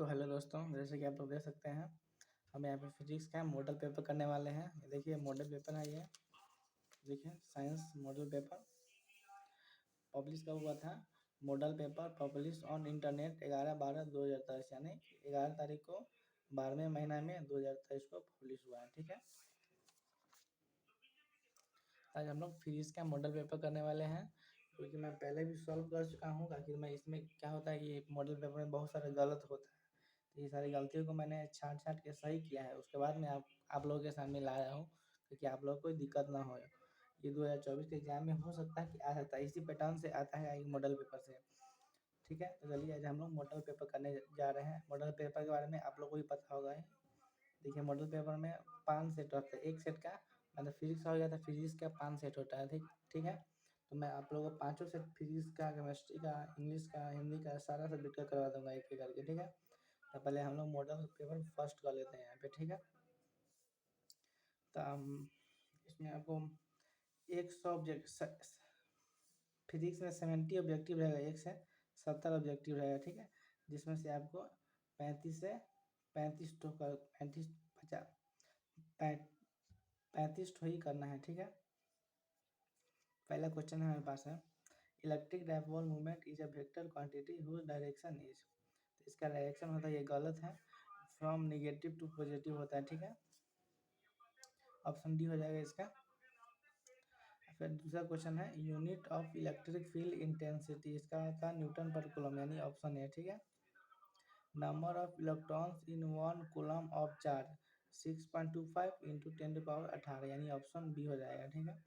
तो हेलो दोस्तों, जैसे कि आप लोग देख सकते हैं, हम यहाँ पे फिजिक्स का मॉडल पेपर करने वाले हैं। ये देखिए मॉडल पेपर है ये। देखिए साइंस मॉडल पेपर पब्लिश कब हुआ था। Model paper publish on internet 11/12/2023 यानी 11 तारीख को 12वें महीना में 2023 को पब्लिश हुआ है। ठीक है, आज हम लोग फिजिक्स का मॉडल पेपर करने वाले हैं, क्योंकि मैं पहले भी सॉल्व कर चुका हूँ। ताकि मैं इसमें क्या होता है कि मॉडल पेपर में बहुत सारे गलत होता है, तो ये सारी गलतियों को मैंने छाँट के सही किया है। उसके बाद मैं आप लोगों के सामने लाया हूँ, क्योंकि आप लोग को कोई दिक्कत ना हो। ये 2024 के एग्जाम में हो सकता है कि आ सकता है, इसी पैटर्न से आता है एक मॉडल पेपर से। ठीक है, तो चलिए आज हम लोग मॉडल पेपर करने जा रहे हैं। मॉडल पेपर के बारे में आप लोग को भी पता होगा ही। देखिए मॉडल पेपर में 5 सेट होते हैं। एक सेट का मतलब फिजिक्स हो गया था, फिजिक्स का 5 सेट होता है। ठीक है, तो मैं आप लोगों को पाँचों सेट फिजिक्स का, केमिस्ट्री का, इंग्लिश का, हिंदी का, सारा सब्जेक्ट का करवा दूंगा एक एक करके। ठीक है, तो पहले हम लोग मॉडल पेपर फर्स्ट कर लेते हैं यहाँ पे। ठीक है, तो इसमें आपको 100 ऑब्जेक्ट फिजिक्स में 70 ऑब्जेक्टिव रहेगा, 1 से 70 ऑब्जेक्टिव रहेगा। ठीक है, जिसमें से आपको 35 से 35 तो कर 35 50 35 ही करना है। ठीक है, पहला क्वेश्चन हमारे पास है, electric dipole movement is a vector quantity whose direction is. तो इसका डायरेक्शन होता है, ये गलत है, फ्रॉम नेगेटिव टू पॉजिटिव होता है। ठीक है, ऑप्शन डी हो जाएगा इसका। फिर दूसरा क्वेश्चन है, unit of electric field intensity, इसका होता है न्यूटन पर कूलम, यानी ऑप्शन ए। ठीक है, number of electrons in 1 coulomb of charge 6.25 × 10⁻18 यानी ऑप्शन बी हो जाएगा। ठीक है,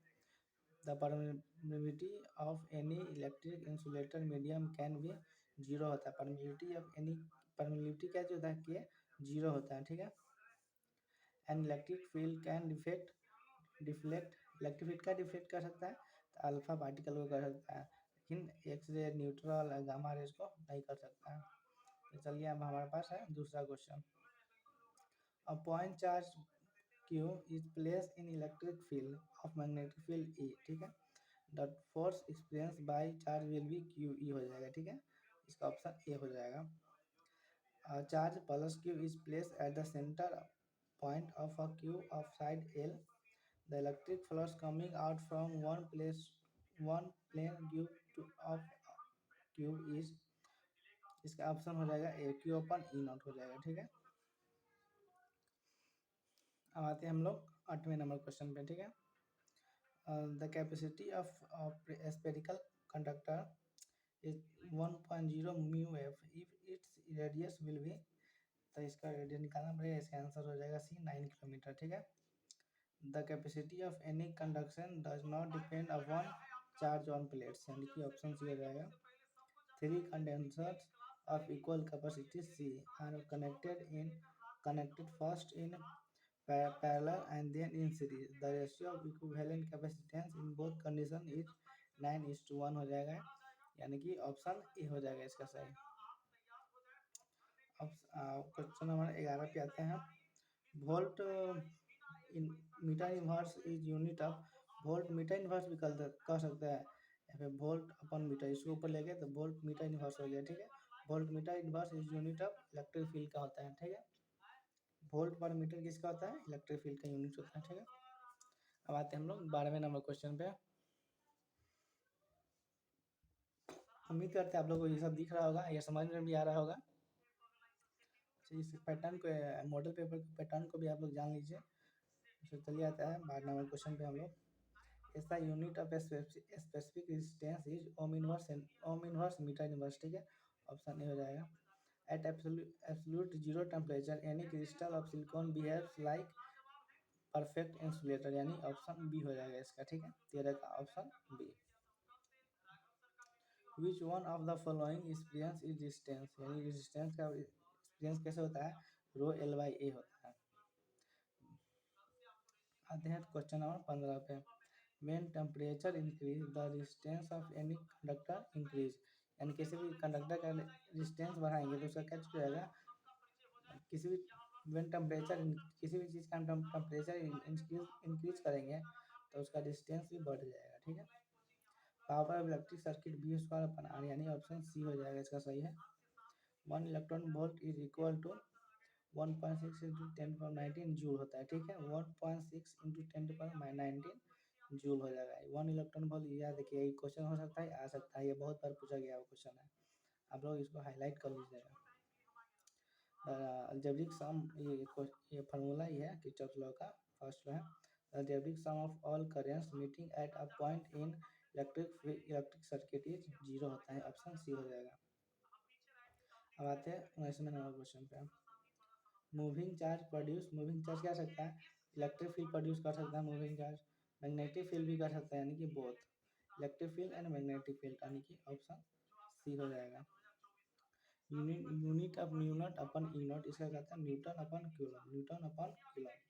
the permittivity of any electric insulator medium can be, zero होता है। परमिटिविटी ऑफ एनी, परमिटिविटी क्या जो होता है कि जीरो होता है। ठीक है, an electric field can deflect, electric field का डिफ्लेक्ट कर सकता है, तो अल्फा पार्टिकल को कर सकता है, लेकिन X ray, neutral, gamma rays को नहीं कर सकता है। तो चलिए अब हमारे पास है दूसरा question, a point charge Q is placed in electric field of magnetic field E। ठीक है, the force experience by charge will be QE हो जाएगा। ठीक है, इसका ऑप्शन ए हो जाएगा। Charge plus Q is placed at the center point of a Q of side L, the electric flux coming out from one plane Q to of Q is, इसका option हो जाएगा ए, Q/E0 हो जाएगा। ठीक है, अब आते हैं हम लोग 8वें नंबर क्वेश्चन पे। ठीक है, the capacity of a spherical conductor is 1.0 mu f if its radius will be, तो इसका रेडियस निकालना पड़ेगा। इसका आंसर हो जाएगा सी, 9 किलोमीटर। ठीक है, the capacity of any conduction does not depend upon charge on plates, यानी कि ऑप्शन सी हो जाएगा। 3 condensers of equal capacity C are connected first in parallel and then in series. The ratio of equivalent capacitance in both condition is 9:1 हो जाएगा, यानी कि option A हो जाएगा इसका सही। अब क्वेश्चन नंबर 11 पे आते हैं, volt in metre inverse is unit of, volt metre inverse भी कर सकते हैं, या फिर वोल्ट अपन मीटर, इसको ऊपर लेके तो वोल्ट मीटर इनवर्स हो गया। ठीक है, volt metre inverse is unit of electric field का होता है। ठीक है, वोल्ट पर मीटर किसका होता है, इलेक्ट्रिक फील्ड का यूनिट होता है। ठीक है, अब आते हैं हम लोग 12वें नंबर क्वेश्चन पे। उम्मीद करते हैं आप लोगों को ये सब दिख रहा होगा, ये समझ में भी आ रहा होगा। इस पैटर्न को, मॉडल पेपर के पैटर्न को भी आप लोग जान लीजिए। तो चलिए आता है 12 नंबर क्वेश्चन पे हम लोग, ऐसा unit of specific resistance is ohm inverse metre inverse. ठीक है, ऑप्शन ए हो जाएगा। At absolute zero temperature any crystal of silicon behaves like perfect insulator, यानी ऑप्शन बी हो जाएगा इसका। ठीक है, 13 का option B. Which one of the following experience is resistance, यानी रेजिस्टेंस का एक्सपीरियंस कैसे होता है, रो L/A होता है। आते हैं क्वेश्चन नंबर 15 पे, when temperature increase the resistance of any conductor increase, यानी किसी भी कंडक्टर का रेजिस्टेंस बढ़ाएंगे तो उसका क्या जाएगा, किसी भी when टेम्परेचर, किसी भी चीज़ का हम टेम्परेचर इंक्रीज करेंगे तो उसका रेजिस्टेंस भी बढ़ जाएगा। ठीक है, power of electric circuit V² R, यानी ऑप्शन सी हो जाएगा इसका सही है। 1 electron volt is equal to 1.6 into 10 power 19 joule होता है, ठीक है। 1.6 इंटू 10 पावर 19 जूल हो जाएगा। 1 इलेक्ट्रॉन वोल्ट, याद देखिए, ये क्वेश्चन हो सकता है, आ सकता है, ये बहुत बार पूछा गया हुआ क्वेश्चन है, आप लोग इसको हाईलाइट कर लीजिएगा। अलजेब्रिक सम, ये फार्मूला ही है किरचॉफ लॉ का, फर्स्ट लॉ है। Algebraic sum of all currents meeting at a point in electric circuit is 0 होता है, ऑप्शन सी हो जाएगा। अब आते हैं 19वें नंबर क्वेश्चन पे। मूविंग चार्ज क्या सकता है, इलेक्ट्रिक फील्ड प्रोड्यूस कर सकता है मूविंग चार्ज, मैग्नेटिक फील्ड भी कर सकता है, यानी कि both electric field and magnetic field, यानी कि ऑप्शन सी हो जाएगा। Unit of mu naught upon E not, इसका कहता है न्यूटन अपन कूलम,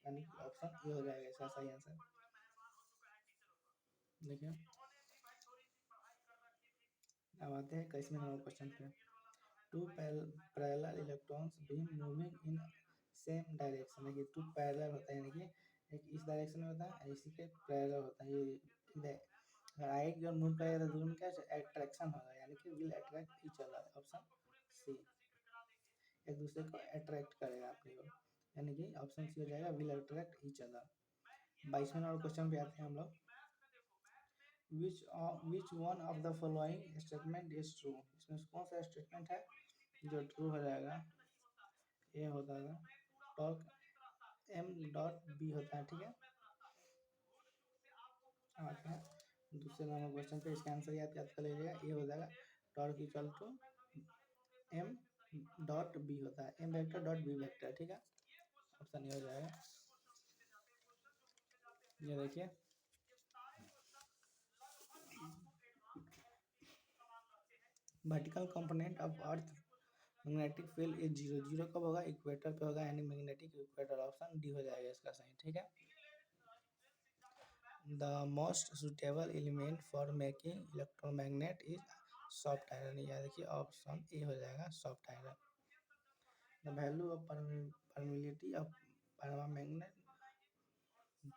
यानी कि ऑप्शन ए हो जाएगा इसका सही आंसर। देखिए अब आते हैं 21वें नंबर क्वेश्चन पे। Two parallel electrons beam moving in same direction, देखिए टू पैरेलल होता है, यानी कि एक इस डायरेक्शन में होता है, इसी के पैरेलल होता है। ये अगर एक जो मूव करेगा तो दूसरे में क्या अट्रैक्शन होगा, यानी कि will attract each other, option C, एक दूसरे को अट्रैक्ट करेगा अपनी ओर, यानी कि ऑप्शन सी हो जाएगा, विल अट्रैक्ट ईच अदर। 22वें नंबर क्वेश्चन पे आते हैं हम लोग। Which one of the following statement is true, इसमें कौन सा स्टेटमेंट है जो ट्रू हो जाएगा, ये होता है टॉर्क एम डॉट बी होता है, ठीक है। आते हैं दूसरे नंबर क्वेश्चन पे, इसका आंसर आप याद कर लीजिएगा, ये हो जाएगा torque equal to M dot B होता है, M vector dot B vector, ठीक है, ऑप्शन ये हो जाएगा। ये देखिए vertical component of earth magnetic field is 0, 0 कब होगा, इक्वेटर पे होगा, यानी मैग्नेटिक इक्वेटर, ऑप्शन डी हो जाएगा इसका सही, ठीक है। The most suitable element for making electromagnet is soft iron, या देखिए ऑप्शन ए हो जाएगा soft iron. The value of permeability of paramagnet,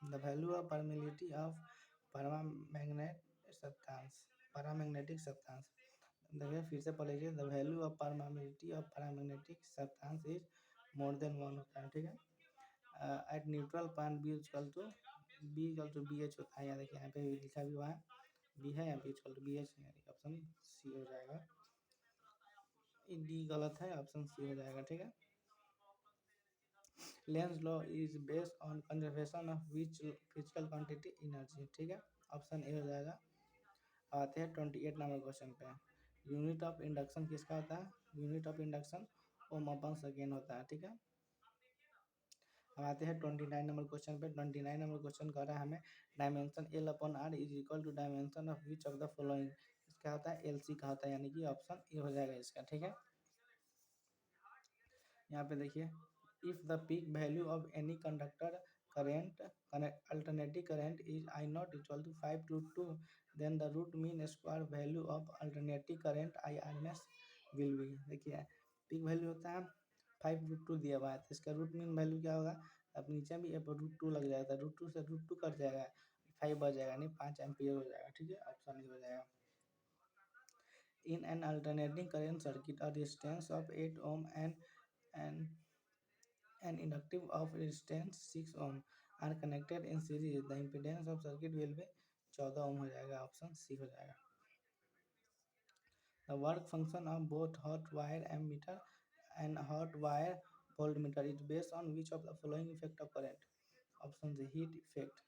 the value of permeability of paramagnetic substance, देखिए फिर से पढ़ लीजिए, the value of permeability of paramagnetic substance is more than 1 होता है, ठीक है। At neutral point B equal to B H होता है, यहाँ देखिए यहाँ पे लिखा भी हुआ है बी है, यहाँ पे इक्वल टू बी एच है, ऑप्शन सी हो जाएगा। डी गलत है, ऑप्शन सी हो जाएगा, ठीक है। Lenz law is based on conservation of which physical quantity energy, ठीक है, ऑप्शन ए हो जाएगा। आते हैं 28 नंबर क्वेश्चन पे। यूनिट ऑफ इंडक्शन किसका होता है, unit of induction ohm upon second होता है, ठीक है। हम आते हैं 29 नंबर क्वेश्चन पे। 29 नंबर क्वेश्चन कह रहा है हमें dimension L upon R is equal to dimension of which of the following, इसका होता है एल सी का होता है, यानी कि ऑप्शन ए हो जाएगा इसका, ठीक है। यहाँ पे देखिए, if the peak value of any conductor current alternative current is I not equal to 5√2, then the root mean square value of alternative current I R M S will be, देखिए peak value होता है 5√2 दिया हुआ है, तो इसका root mean value क्या होगा, अब नीचे भी √2 लग जाएगा, √2 से √2 कट जाएगा, 5 बच जाएगा, यानी 5 एम्पियर हो जाएगा, ठीक है, ऑप्शन ए हो जाएगा। In an alternating current circuit, a resistance of 8 ohm and an inductive of resistance 6 ohm are connected in series, the impedance of circuit will be 14 ohm हो जाएगा, ऑप्शन सी हो जाएगा। The work function of both hot wire ammeter and hot wire voltmeter is based on which of the following effect of current, option C heat effect,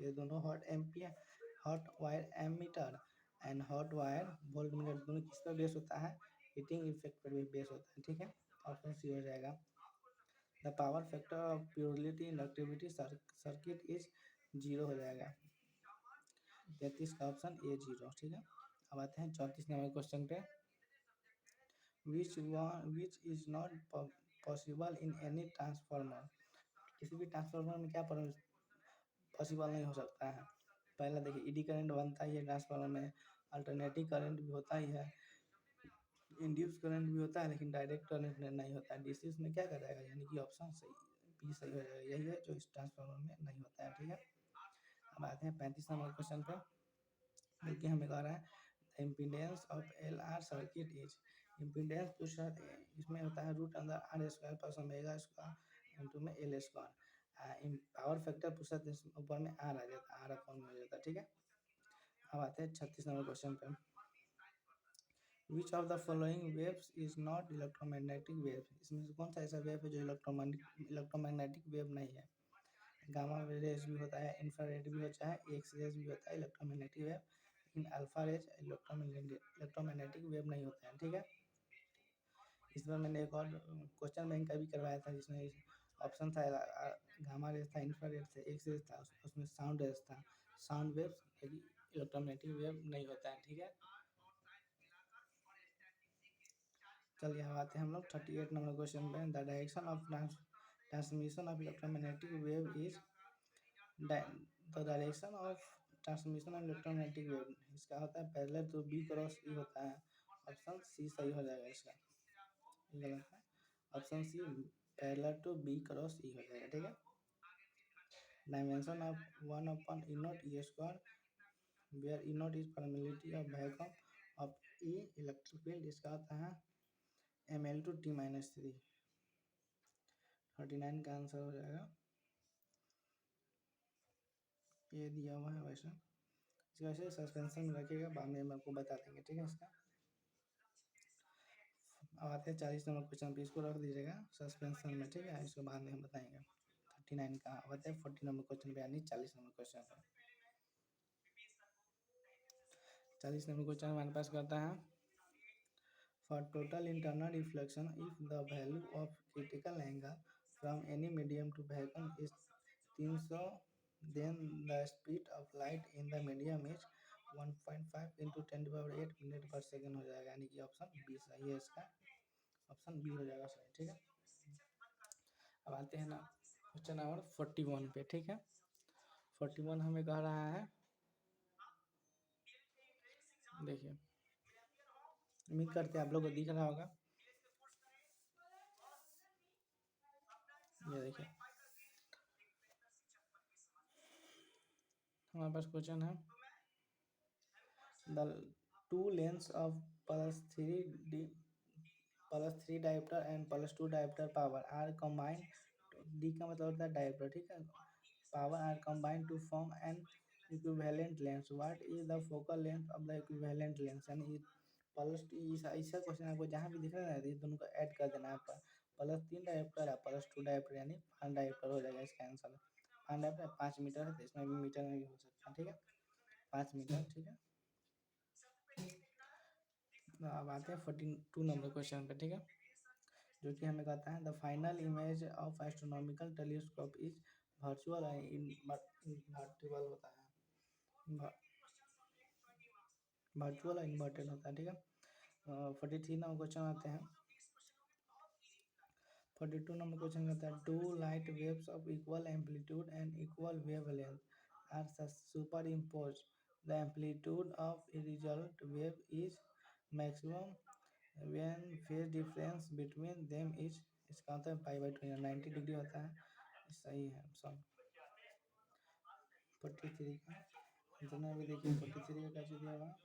ये दोनों hot wire ammeter and hot wire voltmeter दोनों किस पर base होता है, heating effect पर भी base होता है, ठीक है, ऑप्शन सी हो जाएगा। The power factor of purity inductivity circuit is 0 हो जाएगा, 33 का ऑप्शन ए 0, ठीक है। अब आते हैं 34 नंबर क्वेश्चन पे। Which is not possible in any transformer, किसी भी ट्रांसफार्मर में क्या पॉसिबल नहीं हो सकता है। पहला देखिए ईडी करंट बनता ही है ट्रांसफार्मर में, अल्टरनेटिव करंट भी होता ही है, इंड्यूस करंट भी होता है, लेकिन डायरेक्ट करंट नहीं होता है। डीसी में क्या कराएगा, यानी कि ऑप्शन सही बी सही हो जाएगा, यही है जो इस ट्रांसफार्मर में नहीं होता है, ठीक है। अब आते हैं 35 नंबर क्वेश्चन पे। देखिए हमें कह रहा है the impedance of L R circuit is, impedance पूछा इसमें होता है रूट अंदर R square plus omega square into में एल स्क्वायर। पावर फैक्टर पूछा तो ऊपर में आर आ जाता है, आर अपॉन में हो जाता है, ठीक है। अब आते हैं 36 नंबर क्वेश्चन पे। विच of the following waves is not electromagnetic wave, इसमें से कौन सा ऐसा वेव है जो इलेक्ट्रोमैग्नेटिक वेव नहीं है। गामा रेज भी होता है, इंफ्रारेड भी होता है, एक्स रेज भी होता है इलेक्ट्रोमैग्नेटिक वेव, लेकिन अल्फा रेज इलेक्ट्रोमैग्नेटिक वेव नहीं होते हैं, ठीक है। इस बार मैंने एक और क्वेश्चन बैंक का भी करवाया था जिसमें ऑप्शन था गामा रेज था, इंफ्रारेड था, एक्स रेज था, उसमें साउंड रेज था। साउंड वेव इलेक्ट्रोमैग्नेटिक वेव नहीं होता है, ठीक है। चलिए अब आते हैं हम लोग 38 नंबर क्वेश्चन पे। The direction of transmission of electromagnetic wave is the direction of transmission of electromagnetic wave, इसका होता है पैरेलल टू बी क्रॉस ई होता है। ऑप्शन सी सही हो जाएगा, इसका गलत है। Option C parallel to B cross E हो जाएगा, ठीक है। Dimension of 1 upon E not E square where E not is permeability of vacuum of E electric field, इसका होता है ml/t-3। 39 का आंसर हो जाएगा, ये दिया हुआ है वैसे। इसको वैसे सस्पेंशन में रखिएगा, बाद में हम आपको बता देंगे, ठीक है। इसका अब आते हैं 40 नंबर क्वेश्चन पे, इसको रख दीजिएगा सस्पेंशन में, ठीक है। इसको बाद में हम बताएंगे। 39 का अब आते हैं 40 नंबर क्वेश्चन पे, यानी 40 नंबर क्वेश्चन पे। 40 नंबर क्वेश्चन हमारे पास कहता है for total internal reflection if the value of critical angle from any medium to vacuum is 300, then the speed of light in the medium is 1.5 into 10⁸ minute पर second हो जाएगा, यानी कि option B सही है, इसका ऑप्शन बी हो जाएगा सही, ठीक है। अब आते हैं ना क्वेश्चन नंबर 41 पे, ठीक है। 41 हमें कह रहा है, देखिए उम्मीद करते हैं आप लोग को दिख रहा होगा, ये देखिए हमारे पास क्वेश्चन है the two lengths of +3 diopter and +2 diopter power are combined, D का मतलब होता है डायोप्टर, ठीक है। Power are combined to form an equivalent lens, what is the focal length of the equivalent lens, यानी ऐसा क्वेश्चन आपको जहाँ भी दिख रहा है ये दोनों को ऐड कर देना है आपका। +3 डायोप्टर है, +2 डायोप्टर, यानी 5 डायोप्टर हो जाएगा इसका आंसर। 5 डायोप्टर 5 मीटर है, तो इसमें भी मीटर में भी हो सकता है, ठीक है। 5 मीटर, ठीक है। अब आते हैं 42 नंबर क्वेश्चन पे, ठीक है, जो कि हमें कहता है the final image of astronomical telescope is virtual invertible होता है, वर्चुअल इन्वर्टेड होता है, ठीक है। 43 नंबर क्वेश्चन आते हैं। 42 नंबर क्वेश्चन कहता है two light waves of equal amplitude and equal wavelength are superimpose, the amplitude of result wave is maximum when phase difference between them is, इसका होता है π/2 90 डिग्री होता है, सही है ऑप्शन 43 का। जितना भी देखिए 43 का क्या दिया हुआ,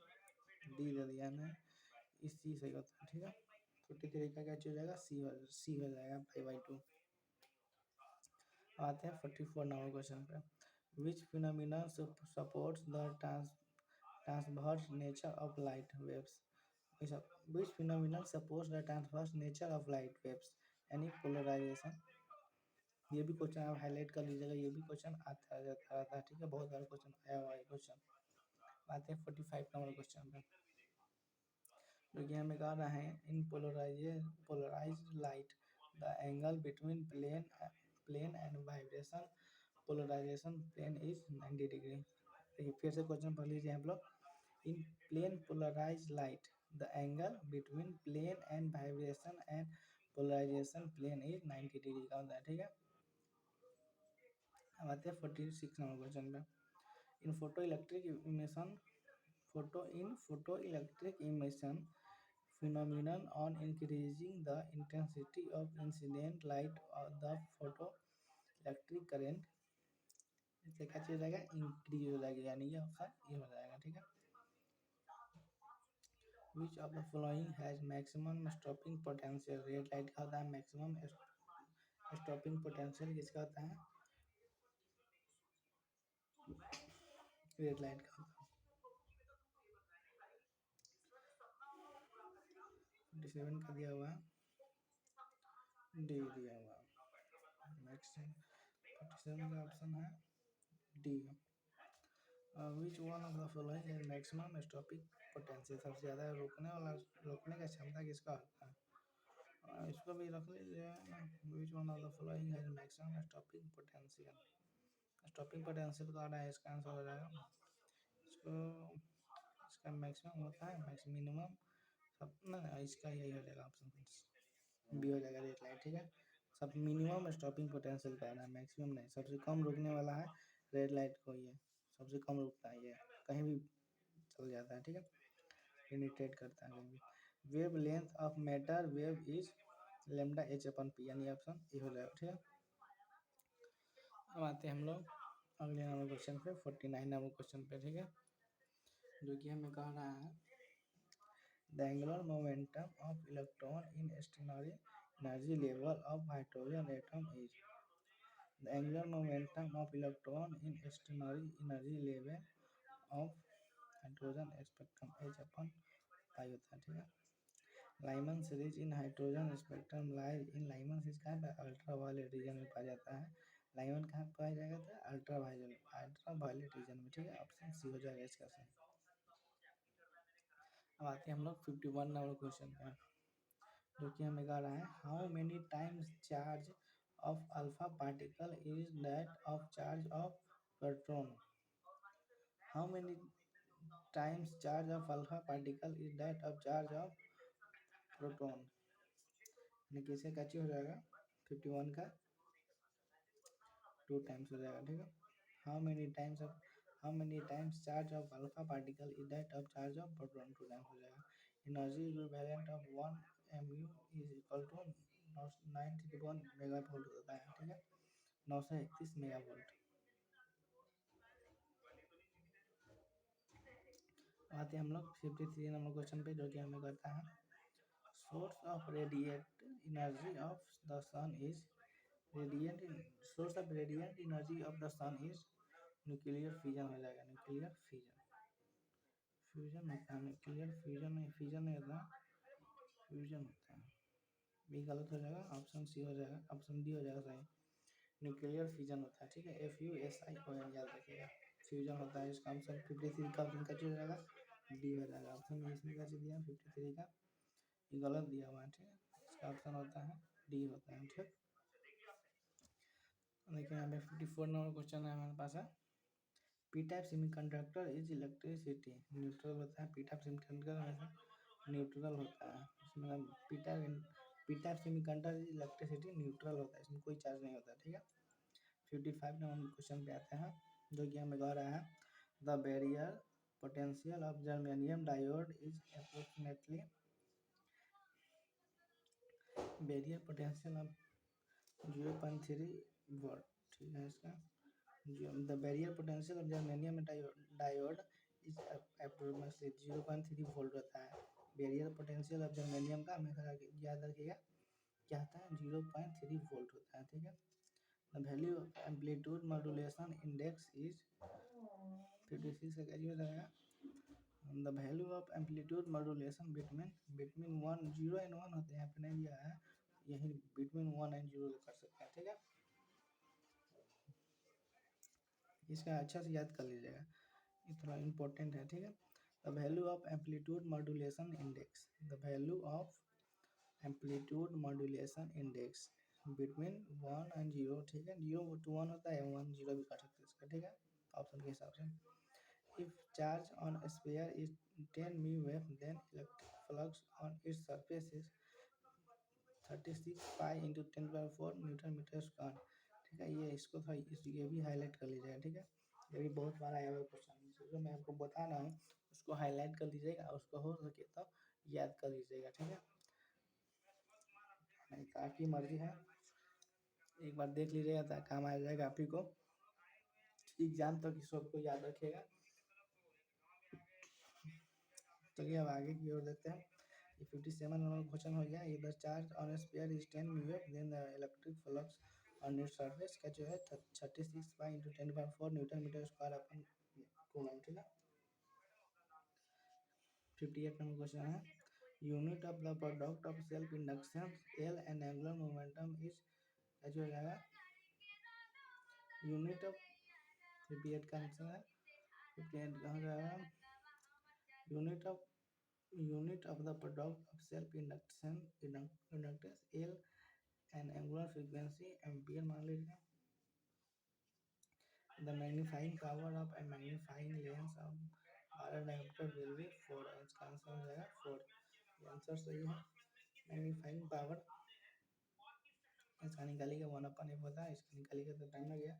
डी दे दिया है, इस चीज सही होता है, ठीक है। 43 का क्या हो जाएगा, सी हो जाएगा π/2। आते हैं 44 नंबर क्वेश्चन पे। Which phenomena supports the transverse nature of light waves, which phenomena supports the transverse nature of light waves, यानी पोलराइजेशन। ये भी क्वेश्चन आप हाईलाइट कर लीजिएगा, ये भी क्वेश्चन आता रहता है, ठीक है, बहुत सारे क्वेश्चन आया हुआ है क्वेश्चन। आते हैं 45 नंबर क्वेश्चन पे, जो कि हमें कह रहा है in polarized light the angle between plane and vibration polarization plane is 90 degree. देखिए फिर से क्वेश्चन पढ़ लीजिए आप लोग। In plane polarized light the angle between plane and vibration and polarization plane is 90 degree का होता है, ठीक है। अब आते हैं 46 नंबर क्वेश्चन पे। In photoelectric emission phenomenon on increasing the intensity of incident light or the photoelectric current, इससे क्या चीज हो जाएगा, इंक्रीज हो जाएगी, यानी ये ऑप्शन ये हो जाएगा, ठीक है। विच of the following has maximum stopping potential. Red light का होता है मैक्सिमम स्टॉपिंग पोटेंशियल, किसका होता है? रेड लाइट का होता है। 47 का दिया हुआ है, डी दिया हुआ है। मैक्सिमम 47 का ऑप्शन है D. Which one of the following है मैक्सिमम स्टॉपिंग पोटेंशियल। सबसे ज़्यादा रोकने का क्षमता किसका होता है? इसको भी रख लीजिए। Which one of the following है maximum stopping potential. Stopping potential का है, इसका आंसर हो जाएगा इसको, इसका मैक्सिमम होता है मिनिमम सब ना, इसका यही हो जाएगा ऑप्शन बी हो जाएगा रेड लाइट। ठीक है, सब मिनिमम स्टॉपिंग पोटेंशियल का है, मैक्सिमम नहीं। सबसे कम रुकने वाला है रेड लाइट को, ये सबसे कम रुकता है, ये कहीं भी चल जाता है। ठीक है, पेनिट्रेट करता है कहीं भी। Wave length of matter wave is lambda H upon P, यानी ऑप्शन ए हो जाएगा। ठीक है, अब आते हैं हम लोग अगले नंबर क्वेश्चन पे, 49 नंबर क्वेश्चन पे। ठीक है, जो कि हमें कह रहा है the angular momentum of electron in stationary energy level of hydrogen atom is. The angular momentum of electron in stationary energy level of hydrogen spectrum H upon pi होता है। ठीक है, Lyman series in hydrogen spectrum lies in Lyman series कहाँ पे? Ultra violet reason में पाया जाता है। लाइमन कहाँ पाया जाएगा? तो अल्ट्रा वायलेट रीजन में। ठीक है, ऑप्शन सी हो जाएगा इसका सही। अब आते हैं हम लोग 51 नंबर क्वेश्चन पे, जो कि हमें कह रहा है how many times charge of alpha particle is that of charge of proton. How many times charge of alpha particle is that of charge of proton. किसका कैची हो जाएगा? 51 का 2 टाइम्स हो जाएगा। ठीक है, how many times charge of alpha particle is that of charge of proton, 2 times हो जाएगा। Energy equivalent of 1 mu is equal to 931 mega volt होता है। ठीक है, 931 मेगा वोल्ट। आते हैं हम लोग 53 नंबर क्वेश्चन पे, जो कि हमें कहता है source of radiate energy of the sun is source of radiant energy of the sun is nuclear fusion हो जाएगा। न्यूक्लियर फ्यूजन होता है, न्यूक्लियर फ्यूजन नहीं होता, फ्यूजन होता है। भी गलत हो जाएगा, ऑप्शन सी हो जाएगा, ऑप्शन डी हो जाएगा सही। न्यूक्लियर फ्यूजन होता है। ठीक है, FUSION याद रखिएगा। फ्यूजन होता है, इसका ऑप्शन 53 का ऑप्शन कैसे हो जाएगा? डी हो जाएगा। ऑप्शन इसमें कैसे दिया 53 का? ये गलत दिया हुआ है। ठीक है, इसका ऑप्शन होता है डी होता है। ठीक, देखिए यहाँ पे 54 नंबर क्वेश्चन है हमारे पास है P type semiconductor is electricity neutral होता है। पी टाइप सेमीकंडक्टर हमेशा न्यूट्रल होता है, इसमें P type semiconductor is electricity neutral होता है, इसमें कोई चार्ज नहीं होता। ठीक है, 55 नंबर क्वेश्चन पे आते हैं, जो कि हमें कह रहा है the barrier potential of germanium diode is approximately. Barrier potential of 0.3 volt. ठीक है, इसका the barrier potential of germanium diode is approximately 0.3 volt होता है। बैरियर पोटेंशियल ऑफ जर्मेनियम का हमेशा याद रखिएगा क्या होता है? 0.3 वोल्ट होता है। ठीक है, the value of amplitude modulation index is 56 का कैसे हो जाएगा? The value of amplitude modulation between 1 0 and 1 होते हैं, यहाँ पे नहीं दिया है, यही बिटवीन 1 एंड 0 कर सकते हैं। ठीक है, इसका अच्छा से याद कर लीजिएगा, ये थोड़ा इम्पोर्टेंट है। ठीक है, the value of amplitude modulation index, the value of amplitude modulation index between 1 and 0। ठीक है, 0 to 1 होता है, 1 0 भी कर सकते हैं इसका। ठीक है, ऑप्शन के हिसाब से if charge on sphere is 10 mu wave then electric flux on its surface is 36 pi into 10⁴ newton metre square. ठीक है, ये इसको थोड़ा ये भी हाईलाइट कर लीजिएगा। ठीक है, ये भी बहुत बार आया हुआ क्वेश्चन, जो मैं आपको बता रहा हूँ उसको हाईलाइट कर लीजिएगा, उसको हो सके तो याद कर लीजिएगा। ठीक है, नहीं तो आपकी मर्जी है, एक बार देख लीजिएगा तो काम आ जाएगा आप ही को, एग्जाम तक सबको याद रखिएगा। चलिए अब आगे की ओर देखते हैं। ये 57 नंबर क्वेश्चन हो गया। If the charge on a sphere is 10 mu then the electric flux on its surface का जो है 36 by into 10⁴ newton metre square upon coulomb, ठीक है। 58 नंबर क्वेश्चन है। Unit of the product of self induction L and angular momentum is क्या जो हो जाएगा यूनिट ऑफ 58 का आंसर है 58 कहाँ जाएगा unit of the product of self induction inductance L and angular frequency ampere मान लीजिए। The magnifying power of A magnifying lens of बारह डायमीटर विल बी 4। इसका आंसर हो जाएगा 4। ये आंसर सही है। मैग्नीफाइंग पावर इसका निकालिएगा 1/f होता है। इसका निकालिएगा तो टाइम लग गया।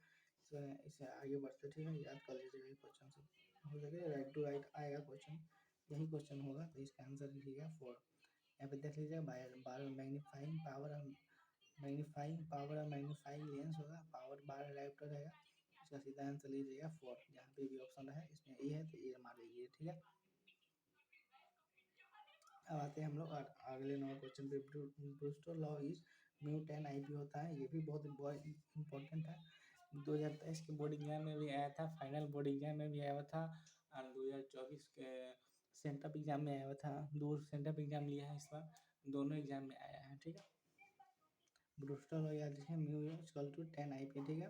इसे आगे बढ़ते, ठीक है। याद कर लीजिएगा ये क्वेश्चन से हो सके राइट टू राइट आएगा क्वेश्चन, यही क्वेश्चन होगा। तो इसका आंसर लिखिएगा 4। यहाँ पे देख लीजिए बारह मैग्नीफाइंग पावर और मैग्नीफाइंग लेंस होगा। पावर 12 डायोप्टर रहेगा। इसका सीधा आंसर लीजिएगा 4। जहाँ पे भी ऑप्शन है इसमें ए है तो ए मान लीजिए, ठीक है। अब आते हैं हम लोग अगले नंबर क्वेश्चन पे। Brewster law is mu 10 IP होता है। ये भी बहुत इम्पोर्टेंट है। 2023 के बोर्ड एग्जाम में भी आया था, फाइनल बोर्ड एग्जाम में भी आया था और 2024 के सेंटअप एग्जाम में आया था। 2 सेंटअप एग्जाम लिया है इस बार, दोनों एग्जाम में आया है, ठीक है। ब्रूस्टर लॉ याद रखिए म्यू इक्वल टू 10 IP, ठीक है।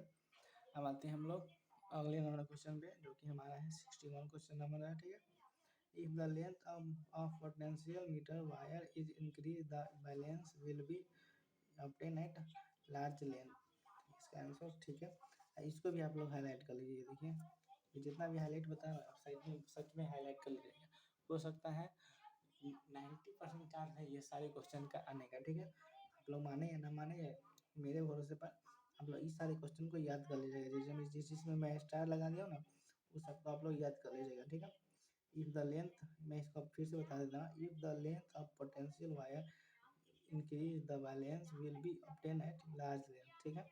अब आते हैं हम लोग अगले नंबर क्वेश्चन पे, जो कि हमारा है 61 क्वेश्चन नंबर है, ठीक है। If the length of potential meter wire is increased, the balance will be obtained at large length। इसका आंसर, ठीक है। इसको भी आप लोग हाईलाइट कर लीजिए। देखिए ये जितना भी हाईलाइट बता रहा है आप साइड में सच में हाईलाइट कर लीजिएगा। हो सकता है 90% चांस है ये सारे क्वेश्चन का आने का, ठीक है। आप लोग माने या ना माने, मेरे भरोसे पर आप लोग इस सारे क्वेश्चन को याद कर लीजिएगा। जिस चीज़ में मैं स्टार लगा दिया ना उस सबको आप लोग याद कर लीजिएगा, ठीक है। इफ द लेंथ, मैं इसको फिर से बता देता हूँ। If the length of potential wire increase the balance will be obtain at large length, ठीक है।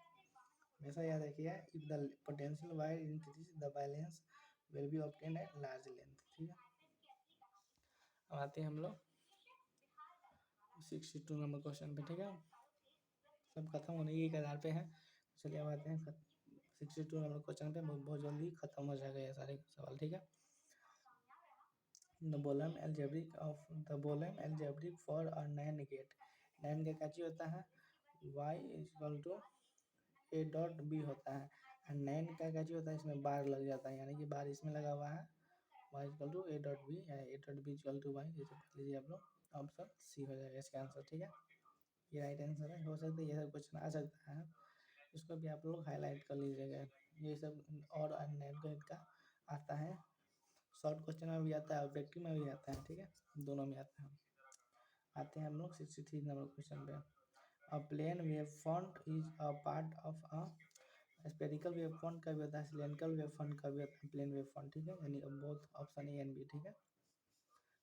हमेशा याद रखिए if the potential wire increase the balance will be obtain at large length, ठीक है। अब आते हैं हम लोग 62 नंबर क्वेश्चन पे, ठीक है। सब खत्म होने के कगार पे है। चलिए अब आते हैं 62 नंबर क्वेश्चन पे। बहुत जल्दी खत्म हो जाएगा ये सारे सवाल, ठीक है। The Boolean algebraic for a NAND gate। NAND का क्या चीज होता है y equal to a dot b होता है। और NAND का क्या चीज होता है इसमें बार लग जाता है, यानी कि बार इसमें लगा हुआ है। y equal to a dot b या a dot b equal to y, जैसे पढ़ लीजिए आप लोग। ऑप्शन सी हो जाएगा इसका आंसर, ठीक है। ये राइट आंसर है। हो सकता है ये सब क्वेश्चन आ सकता है, इसको भी आप लोग हाईलाइट कर लीजिएगा। ये सब और NAND गणित का आता है, शॉर्ट क्वेश्चन में भी आता है, ऑब्जेक्टिव में भी आता है, ठीक है। दोनों में आता है। आते हैं हम लोग 63 नंबर क्वेश्चन पे। A plane wave front is a part of a spherical wave front का भी होता है, सिलेंड्रिकल वेव फ्रंट का भी होता है प्लेन वेव फ्रंट, ठीक है। यानी both option A and B, ठीक है।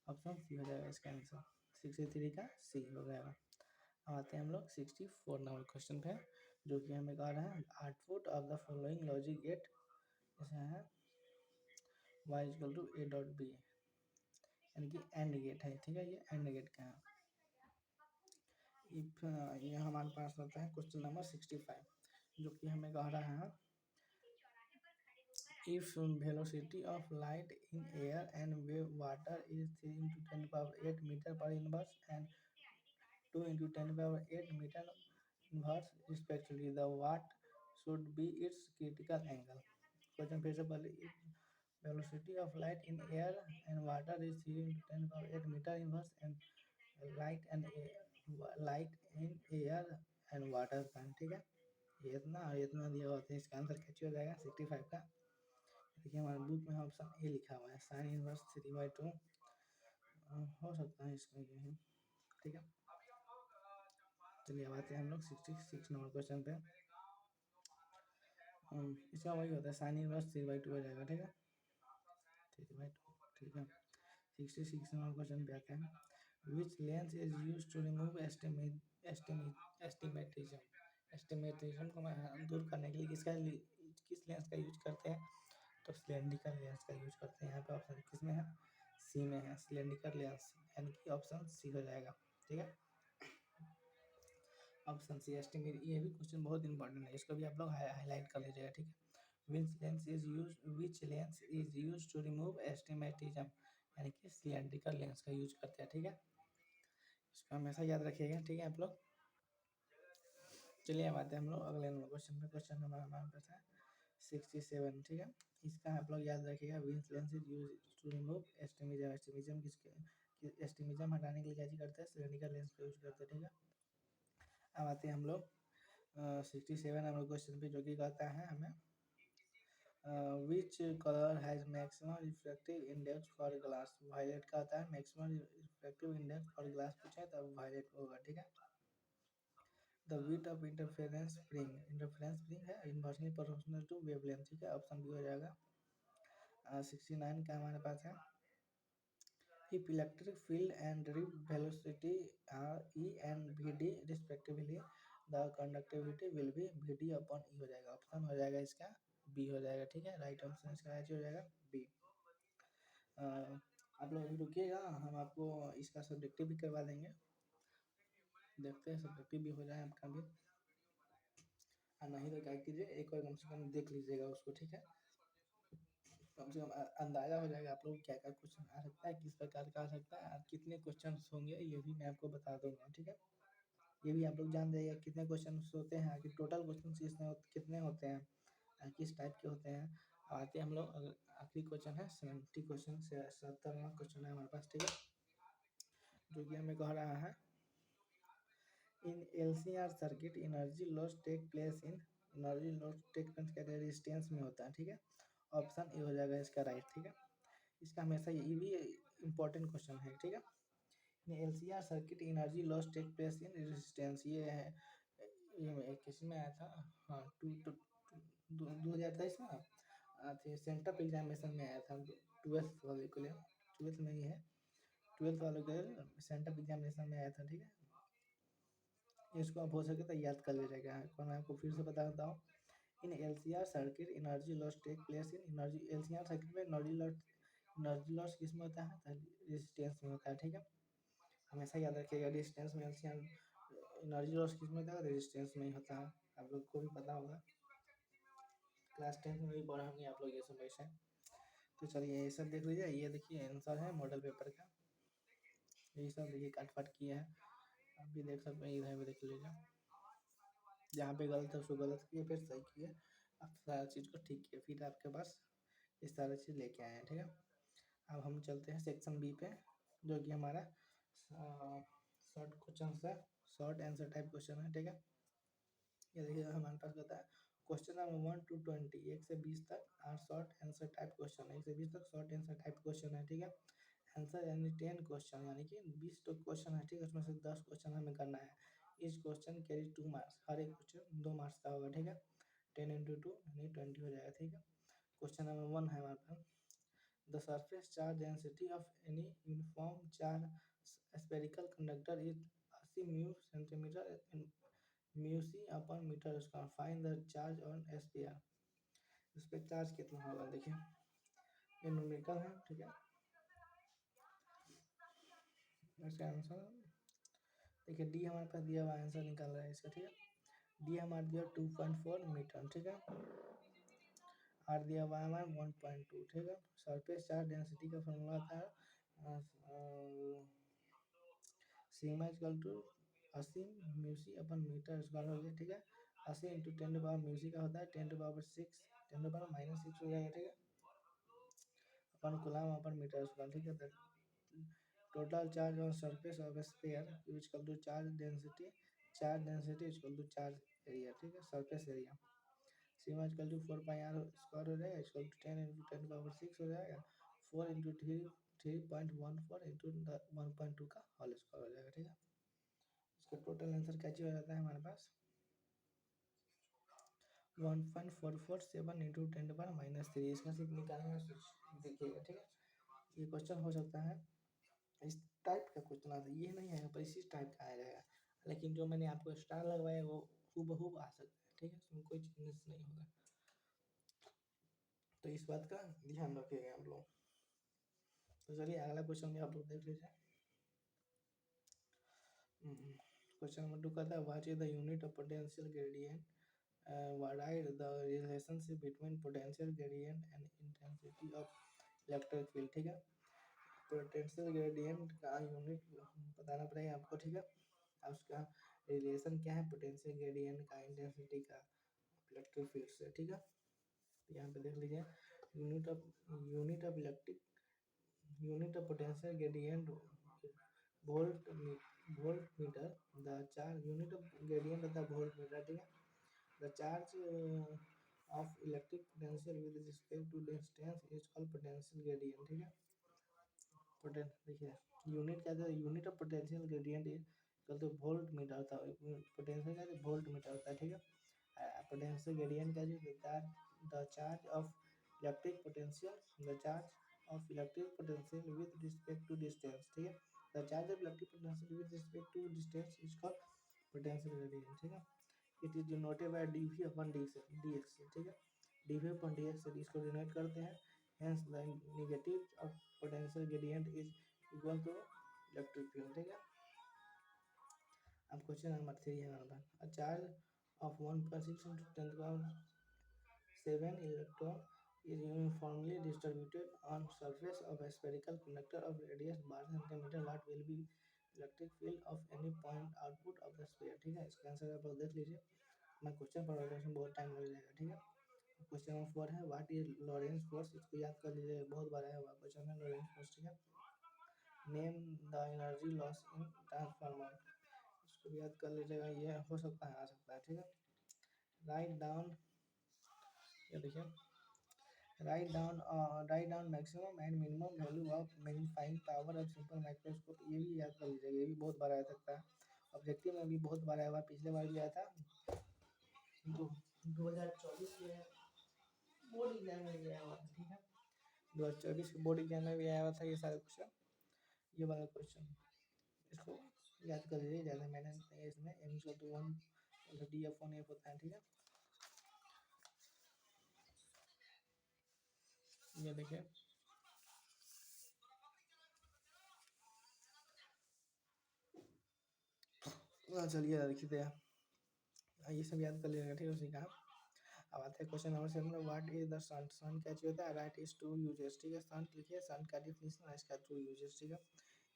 ऑप्शन सी हो जाएगा इसका आंसर। 63 का सी हो जाएगा। आते हैं हम लोग 64 नंबर क्वेश्चन पे, जो कि हमें कह रहा है output of the following logic gate जैसे है y equal to a dot b, यानी कि एंड गेट है, ठीक है। ये एंड गेट का है। इफ ये हमारे पास होता है क्वेश्चन नंबर 65, जो कि हमें कह रहा है if velocity of light in air and wave water is 3 × 10⁸ metre per inverse and 2 × 10⁸ metre inverse respectively, the what should be its critical angle. Question फिर से पहले, velocity of light in air and water is 3 × 10⁸ meter inverse and light in air and water का, ठीक है। ये इतना दिया होता है। इसका आंसर कैसे हो जाएगा 65 का। देखिए हमारे बुक में ऑप्शन ए लिखा हुआ है साइन इनवर्स 3/2 हो सकता है इसका ये है, ठीक है। चलिए अब आते हैं हम लोग 66 नंबर क्वेश्चन पे। इसका वही होता है साइन इनवर्स 3/2 हो जाएगा, ठीक है। 3/2, ठीक है। 66 नंबर क्वेश्चन पे आते हैं। Which lens is use to remove astigmatism. Astigmatism को दूर करने के लिए किस लेंस का यूज करते हैं, तो सिलेंड्रिकल लेंस का यूज करते हैं। यहाँ पे ऑप्शन किस में है सी में है, सिलेंड्रिकल लेंस, यानी कि ऑप्शन सी हो जाएगा। ठीक है, ऑप्शन सी एस्टिमेट। ये भी क्वेश्चन बहुत इंपॉर्टेंट है, इसको भी आप लोग हाईलाइट कर लीजिएगा। ठीक है, which lens is use to remove astigmatism, यानी कि सिलेंड्रिकल लेंस का यूज करते हैं। ठीक है, इसको हमेशा याद रखिएगा। ठीक है आप लोग, चलिए अब आते हैं हम लोग अगले क्वेश्चन पे। क्वेश्चन नंबर हमारे पास है 67। ठीक है, इसका आप लोग याद रखिएगा, which lens is use to remove astigmatism. Astigmatism किसके, एस्टिमिज्म हटाने के लिए क्या चीज करते हैं, सिलेंड्रिकल लेंस का यूज करते हैं। ठीक है, अब आते हैं हम लोग 67 नंबर क्वेश्चन पे, जो कि कहता है हमें which colour has maximum refractive index for glass. Violet का आता है maximum refractive index for glass, पूछे तो वायलेट होगा। ठीक है, the width of interference spring है इनवर्सली प्रोपोर्शनल टू वेवलेंथ। ठीक है, ऑप्शन बी हो जाएगा। 69 का हमारे पास है, if electric field and drift velocity are E and Vd respectively, the conductivity will be Vd upon E हो जाएगा। ऑप्शन हो जाएगा इसका बी हो जाएगा। ठीक है, राइट ऑप्शन इसका राइट हो जाएगा बी। आप लोग अभी रुकिएगा, हम आपको इसका सब्जेक्टिव भी करवा देंगे, देखते हैं सब्जेक्टिव भी हो जाए आपका भी। नहीं तो क्या कीजिए, एक बार कम से कम देख लीजिएगा उसको। ठीक है, कम से कम अंदाजा हो जाएगा आप लोग क्या क्या क्वेश्चन आ सकता है, किस प्रकार का आ सकता है, और कितने क्वेश्चन होंगे ये भी मैं आपको बता दूंगा। ठीक है, ये भी आप लोग जान जाइए कितने क्वेश्चन होते हैं, कि टोटल क्वेश्चन इसमें कितने होते हैं, किस टाइप के होते हैं। आते हैं हम लोग आखिरी क्वेश्चन है 70 क्वेश्चन से 70वां क्वेश्चन है हमारे पास। ठीक है, जो कि हमें कह रहा है, in LCR circuit energy loss take place in, energy loss take place का रेजिस्टेंस में होता है। ठीक है, ऑप्शन ए हो जाएगा इसका राइट। ठीक है, इसका हमेशा ये भी इम्पोर्टेंट क्वेश्चन है। ठीक है, LCR circuit energy loss take place in resistance, ये है, ये किस में आया था, हाँ 2023 में सेंटर एग्जामिनेशन में आया था, 12th वाले के लिए, 12th में ही है, 12th वालों के सेंटर एग्जामिनेशन में आया था। ठीक है, इसको आप हो सके तो याद कर लीजिएगा। मैं आपको फिर से बता देता हूँ, in LCR circuit energy loss take place in energy, LCR circuit में एनर्जी लॉस किस में होता है, रेजिस्टेंस में होता है। ठीक है, हमेशा याद रखिएगा, रेजिस्टेंस में LCR एनर्जी लॉस किस में होता है, रेजिस्टेंस में ही होता है। आप लोग को भी पता होगा, क्लास 10 में भी पढ़ा होंगे आप लोग ये सब वैसे। तो चलिए ये सब देख लीजिए, ये देखिए आंसर है मॉडल पेपर का, यही सब देखिए काट पाट किया है, आप भी देख सकते हैं, इधर भी देख लीजिए, जहाँ पे गलत है उसको गलत किए, फिर सही किए, आप सारा चीज़ को ठीक किए, फिर आपके पास ये सारा चीज़ लेके आए हैं। ठीक है, अब हम चलते हैं सेक्शन बी पे, जो कि हमारा शॉर्ट क्वेश्चन है, शॉर्ट आंसर टाइप क्वेश्चन है। ठीक है, ये देखिए हमारे पास कहता है क्वेश्चन नंबर 1 to 20, 1 से 20 तक और शॉर्ट आंसर टाइप क्वेश्चन है, 1 से 20 तक शॉर्ट आंसर टाइप क्वेश्चन है। ठीक है, आंसर यानी 10 क्वेश्चन, यानी कि 20 तो क्वेश्चन है। ठीक है, उसमें से 10 क्वेश्चन हमें करना है। इस क्वेश्चन कैरी 2 मार्क्स, हर एक क्वेश्चन 2 मार्क्स का होगा। ठीक है, 10 into 2 यानी 20 हो जाएगा। ठीक है, क्वेश्चन नंबर 1 है हमारे पास, the surface charge density of any uniform charge spherical conductor is 80 mu centimetre mu C upon metre square, find the charge on sphere. इस पे चार्ज कितना होगा, देखिए ये न्यूमेरिकल है। ठीक है, इसका आंसर देखिए डी हमारे पास दिया हुआ आंसर निकल रहा है इसका। ठीक है, डी हमारे दिया 2.4 मीटर। ठीक है, आर दिया हुआ है हमारा 1.2। ठीक है, सरफेस चार्ज डेंसिटी का फॉर्मूला था sigma equal to 80 mu C upon metre square हो गया। ठीक है, 80 इंटू 10 पावर म्यूसी का होता है 10⁻6, 10⁻⁻6 हो जाएगा। ठीक है, upon coulomb upon metre square. ठीक है, total charge on surface of sphere equal to charge density equal to charge area. ठीक है, surface area, sigma equal to 4 pi R square हो जाएगा, इक्वल टू 10 इंटू 10⁻6 हो जाएगा, 4 इंटू 3.14 इंटू 1.2 का whole square हो जाएगा। ठीक है, इसका टोटल आंसर क्या चीज हो जाता है हमारे पास 1.447 इंटू 10⁻³ इसका सिर्फ निकालना देखिएगा। ठीक है, ये क्वेश्चन हो सकता है, इस टाइप का क्वेश्चन आता है, ये नहीं आएगा पर इसी टाइप का आ जाएगा, लेकिन जो मैंने आपको स्टार लगवाया वो हूबहू आ सकता है। ठीक है, उसमें कोई चेंजेस नहीं होगा, तो इस बात का ध्यान रखिएगा आप लोग। तो चलिए अगला क्वेश्चन भी आप लोग देख लीजिए। क्वेश्चन नंबर 2 कहता है what is the unit of potential gradient, write the relationship between potential gradient and intensity of electric field। ठीक है, पोटेंशियल ग्रेडियंट का यूनिट बताना पड़ेगा आपको। ठीक है, और उसका रिलेशन क्या है पोटेंशियल ग्रेडियंट का इंटेंसिटी का इलेक्ट्रिक फील्ड से। ठीक है, तो यहाँ पे देख लीजिए unit of electric unit of potential gradient volt volt metre, the charge unit of gradient of the volt metre. ठीक है, the charge of electric potential with respect to distance is called potential gradient. ठीक है, देखिए unit क्या था, unit of potential gradient is तो volt metre था, potential का वोल्ट मीटर होता है। ठीक है, पोटेंशियल ग्रेडियंट का जो the charge of electric potential the charge of electric potential with respect to distance. ठीक है, the charge of electric potential with respect to distance is called potential gradient. ठीक है, it is denoted by dv upon dx। ठीक है, dv upon dx से इसको denote करते हैं, hence the negative of potential gradient is equal to electric field. ठीक है, अब क्वेश्चन नंबर 3 है हमारे पास, a charge of 1.6 into 10⁻7 electron is uniformly distributed on surface of a spherical conductor of radius 12 cm। what will be electric field of any point output of the sphere। ठीक है, इसका answer आप लोग देख लीजिए, मैं क्वेश्चन पढ़ रहा हूँ बहुत टाइम लग जाएगा। ठीक है, क्वेश्चन नंबर 4 है व्हाट इज लॉरेंस फोर्स, इसको याद कर लीजिए, बहुत बार आया हुआ क्वेश्चन है लॉरेंस फोर्स। ठीक है, name the energy loss in transformer, इसको भी याद कर लीजिएगा, ये हो सकता है आ सकता है। ठीक है, राइट डाउन, ये देखिए write down maximum and minimum value of magnifying power of simple microscope, ये भी याद कर लीजिएगा, ये भी बहुत बार आ सकता है, ऑब्जेक्टिव में भी बहुत बार आया हुआ, पिछले बार भी आया था 2024 के बोर्ड एग्जाम में भी आया हुआ था। ठीक है, 2024 के बोर्ड एग्जाम में भी आया हुआ था ये सारे क्वेश्चन, ये वाला क्वेश्चन इसको याद कर लीजिए, ज़्यादा मेहनत नहीं है इसमें, m/1 d/f होता है। ठीक है, ये देखिए चलिए लिखते हैं, ये सब याद कर लीजिएगा। ठीक है, उसी का अब आते हैं क्वेश्चन नंबर 7 में, व्हाट इज द सन, सन क्या चीज होता है, राइट इज टू यूजेस। ठीक है, सन लिखिए, सन का डिफिनेशन है, इसका टू यूजेस। ठीक है,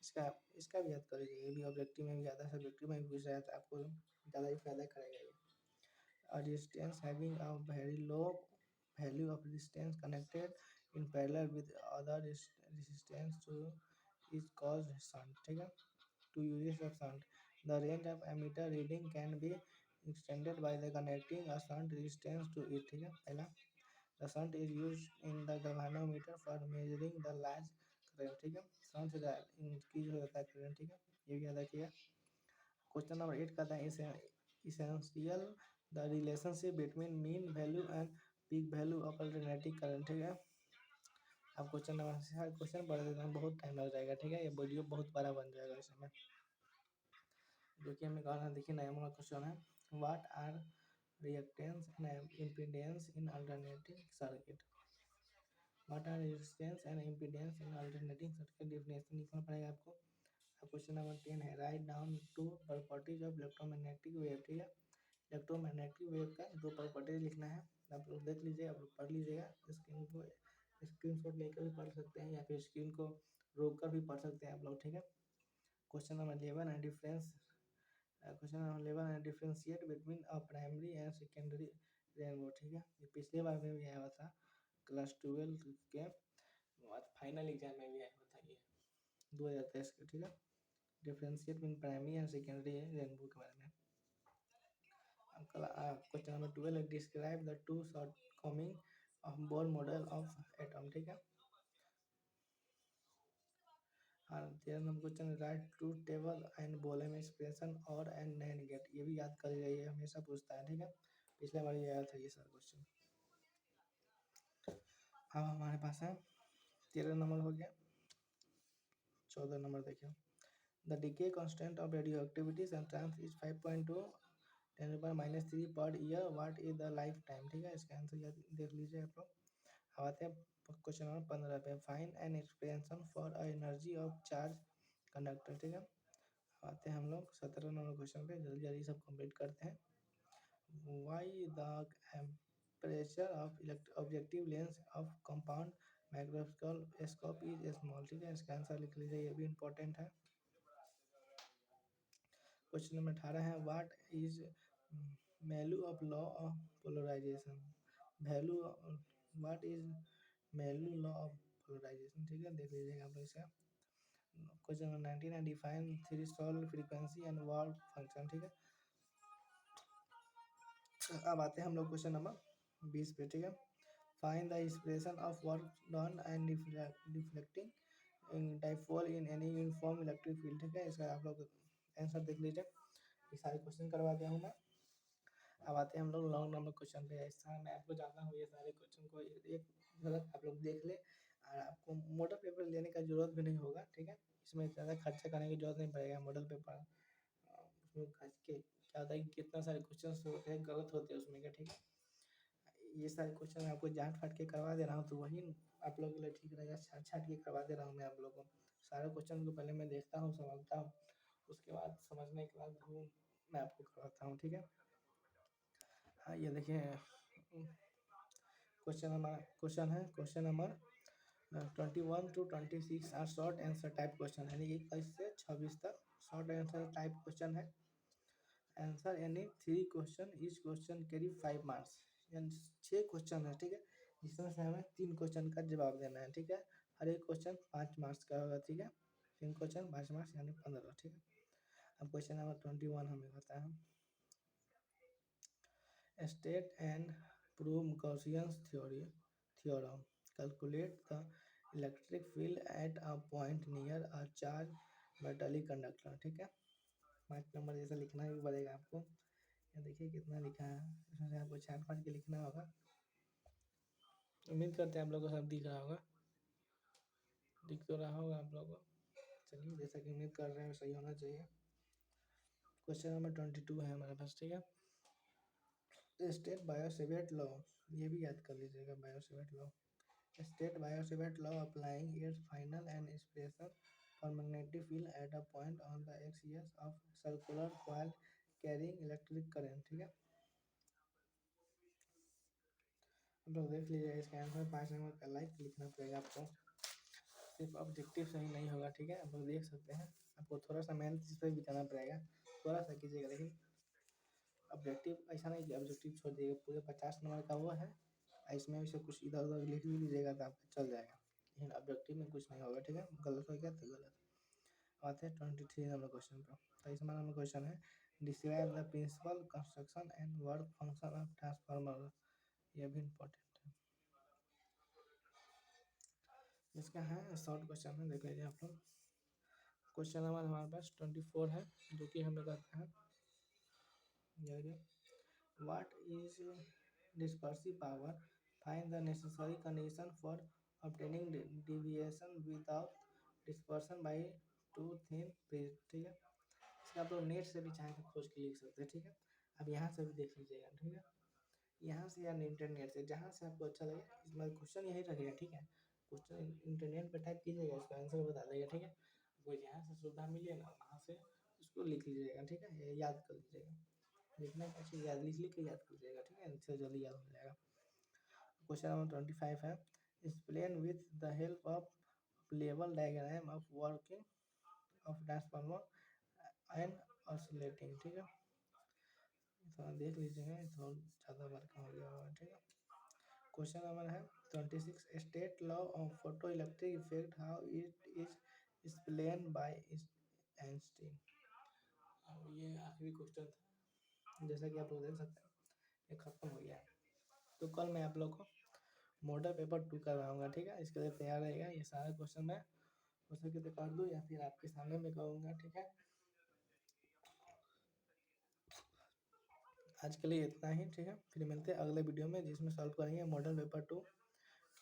इसका इसका भी याद कर लीजिए, ये भी ऑब्जेक्टिव में भी ज़्यादा सब्जेक्टिव में भी पूछ रहा था, आपको ज़्यादा ही फायदा करेगा ये। A distance having a very low value of distance connected in parallel with other resistance to is called shunt। ठीक है, two uses of shunt, the range of ammeter reading can be extended by the connecting a shunt resistance to it। ठीक है, पहला the shunt is used in the galvanometer for measuring the large current। ठीक है, shunt से increase हो जाता है current. ठीक है, ये भी याद रखिएगा। क्वेश्चन नंबर 8 कहता है essential the relationship between mean value and peak value of alternating current। ठीक है, अब क्वेश्चन नंबर क्वेश्चन पढ़ देते हैं, बहुत टाइम लग जाएगा। ठीक है, ये वीडियो बहुत बड़ा बन जाएगा इसमें, जो कि हमें कहना, देखिए नया वाला क्वेश्चन है, what are reactance and impedance in alternating circuit, what are resistance and impedance in alternating circuit, definition लिखना पड़ेगा आपको। अब क्वेश्चन नंबर 10 है, write down two properties of electromagnetic wave. ठीक है, इलेक्ट्रोमैग्नेटिक वेव का दो प्रॉपर्टीज लिखना है, आप लोग देख लीजिए, आप लोग पढ़ लीजिएगा, स्क्रीनशॉट लेकर भी पढ़ सकते हैं या फिर स्क्रीन को रोक कर भी पढ़ सकते हैं आप लोग। ठीक है, क्वेश्चन नंबर 11 है differentiate between a primary and secondary rainbow. ठीक है, ये पिछले बार में भी आया हुआ था, क्लास 12 के फाइनल एग्जाम में भी आया हुआ था ये 2023 के। ठीक है, differentiate between primary and secondary rainbow के बारे में। क्वेश्चन नंबर 12 है, describe the two shortcoming of Bohr model of atom. ठीक है, और 13 number question, write truth table and Boolean expression OR AND NAND gate, ये भी याद कर लीजिए, ये हमेशा पूछता है। ठीक है, पिछले बार ये आया था ये सारा क्वेश्चन। अब हमारे पास है 13 नंबर हो गया, 14 नंबर देखिए, the decay constant of radio activity substance is 5.2 10⁻³ per year, what is the life time. ठीक है, इसका आंसर याद देख लीजिए आप लोग। अब आते हैं क्वेश्चन नंबर 15 पे, find an expression for a energy of charge conductor. ठीक है, अब आते हैं हम लोग 17 नंबर क्वेश्चन पे, जल्दी जल्दी सब कंप्लीट करते हैं। Why the aperture of objective lens of compound microscope is small. ठीक है, इसका आंसर लिख लीजिए, ये भी इंपॉर्टेंट है। क्वेश्चन नंबर 18 है, what is value of law of polarisation. Value what is value law of polarisation. ठीक है, देख लीजिएगा आप लोग इसे। क्वेश्चन नंबर 19 है, define threshold frequency and valve function. ठीक है, अब आते हैं हम लोग क्वेश्चन नंबर 20 पे। ठीक है, find the expression of work done and deflecting dipole in any uniform electric field. ठीक है, इसका आप लोग आंसर देख लीजिए, ये सारे क्वेश्चन करवा दिया हूँ मैं। अब आते हैं हम लोग लॉन्ग नंबर क्वेश्चन पे। ऐसा मैं आपको जानता हूँ, ये सारे क्वेश्चन को एक झलक आप लोग देख ले, और आपको मॉडल पेपर लेने का जरूरत भी नहीं होगा। ठीक है, इसमें ज़्यादा खर्चा करने की जरूरत नहीं पड़ेगा। मॉडल पेपर उसमें खर्च के क्या होता है कि कितना सारे क्वेश्चन होते हैं, गलत होते हैं उसमें क्या। ठीक है, ये सारे क्वेश्चन आपको जांच फाट के करवा दे रहा हूँ, तो वही आप लोगों के लिए ठीक रहेगा। छाट छाट के करवा दे रहा हूँ मैं आप लोगों को। सारे क्वेश्चन को पहले मैं देखता हूँ, समझता हूँ, उसके बाद समझने के बाद मैं आपको करवाता हूँ। ठीक है, हाँ ये देखिए, question number 21 to 26 are short answer type question, यानी 21 से 26 तक शॉर्ट आंसर टाइप क्वेश्चन है। आंसर यानी 3 question, each question carry 5 marks, यानी 6 क्वेश्चन है। ठीक है, जिसमें से हमें 3 क्वेश्चन का जवाब देना है। ठीक है, हर एक क्वेश्चन 5 मार्क्स का होगा। ठीक है, 3 क्वेश्चन 5 मार्क्स यानी 15। ठीक है, अब क्वेश्चन नंबर 21 हमें पता है, state and prove Gaussian theorem, calculate the electric field at a point near a charge metallic conductor. ठीक है, 5 नंबर जैसा लिखना भी पड़ेगा आपको। ये देखिए कितना लिखा है, इसमें से आपको छाट फाट के लिखना होगा। उम्मीद करते हैं आप लोगों को सब दिख रहा होगा, दिख तो रहा होगा आप लोगों को। चलिए, जैसा कि उम्मीद कर रहे हैं सही होना चाहिए। क्वेश्चन नंबर 22 है हमारे पास। ठीक है, स्टेट बायो-सेवर्ट लॉ, ये भी याद कर लीजिएगा, Biot-Savart law. State Biot-Savart law applying it's final and expression for magnetic field at a point on the axis of circular coil carrying electric current. ठीक है, आप लोग देख लीजिए, इसका आंसर 5 नंबर का लाइक लिखना पड़ेगा आपको, सिर्फ ऑब्जेक्टिव सही नहीं होगा। ठीक है, आप लोग देख सकते हैं, आपको थोड़ा सा मेहनत इस पर भी करना पड़ेगा, थोड़ा सा कीजिएगा। लेकिन ऑब्जेक्टिव ऐसा नहीं कि ऑब्जेक्टिव छोड़ दिएगा, पूरे 50 नंबर का वो है, इसमें भी से कुछ इधर उधर लिख भी लीजिएगा तो आपका चल जाएगा, लेकिन ऑब्जेक्टिव में कुछ नहीं होगा। ठीक है, गलत हो गया तो गलत। आते हैं 23 नंबर क्वेश्चन पर। 23 नंबर क्वेश्चन है, describe the principle construction and work function of transformer. ये भी इम्पोर्टेंट है, इसका है शॉर्ट क्वेश्चन है, देख लीजिए आप लोग। क्वेश्चन नंबर हमारे पास 24 है, जो कि हमें कहता है, what is dispersive power, find the necessary condition for obtaining deviation without dispersion by too thin bridge। ठीक है, इसका आप लोग नेट से भी चाहे तो खोज के लिख सकते हैं। ठीक है, अब यहाँ से भी देख लीजिएगा। ठीक है, यहाँ से या इंटरनेट से, जहाँ से आपको अच्छा लगे, इसमें क्वेश्चन यही रहेगा। ठीक है, क्वेश्चन इंटरनेट पे टाइप कीजिएगा, इसका आंसर बता देगा। ठीक है, वो जहाँ से सुविधा मिले ना, वहाँ से उसको लिख लीजिएगा। ठीक है, ये याद कर लीजिएगा, लिखने का चीज़ याद लिख के याद कर लीजिएगा। ठीक है, इससे जल्दी याद हो जाएगा। क्वेश्चन नंबर 25 है, explain with the help of level diagram of working of transformer and oscillating. ठीक है, थोड़ा देख लीजिएगा, थोड़ा ज़्यादा वर्क हो गया होगा। ठीक है, क्वेश्चन नंबर है 26, state law of photo electric effect, how it is explain by Einstein. अब ये आखिरी क्वेश्चन था, जैसा कि आप लोग देख सकते हैं, ये खत्म हो गया। तो कल मैं आप लोग को मॉडल पेपर 2 करवाऊंगा। ठीक है, इसके लिए तैयार रहेगा। ये सारा क्वेश्चन मैं हो सके तो कर दूँ, या फिर आपके सामने में कहूँगा। ठीक है, आज के लिए इतना ही। ठीक है, फिर मिलते हैं अगले वीडियो में, जिसमें सॉल्व करेंगे मॉडल पेपर 2।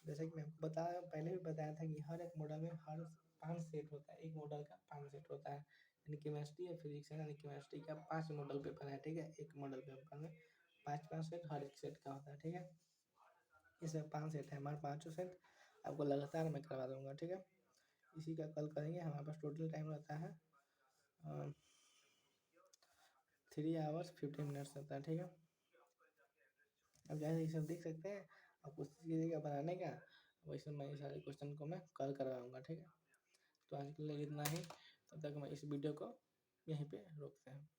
जैसे कि मैं आपको बताया, पहले भी बताया था कि हर एक मॉडल में हर 5 सेट होता है, एक मॉडल का 5 सेट होता है, यानी केमिस्ट्री या फिजिक्स है, यानी केमिस्ट्री का 5 मॉडल पेपर है। ठीक है, एक मॉडल पेपर में 5 5 सेट हर एक सेट का होता है। ठीक है। इसमें 5 सेट है, हमारे 5 सेट आपको लगातार मैं करवा दूँगा, ठीक है। इसी का कल करेंगे। हमारे पास टोटल टाइम रहता है 3 आवर्स 15 मिनट्स रहता है, ठीक है। अब जैसे ये सब देख सकते हैं, आप कोशिश कीजिएगा बनाने का, वैसे मैं ये सारे क्वेश्चन को मैं कल करवाऊँगा, ठीक है। तो आज के लिए इतना ही, तब तक मैं इस वीडियो को यहीं पे रोकते हैं।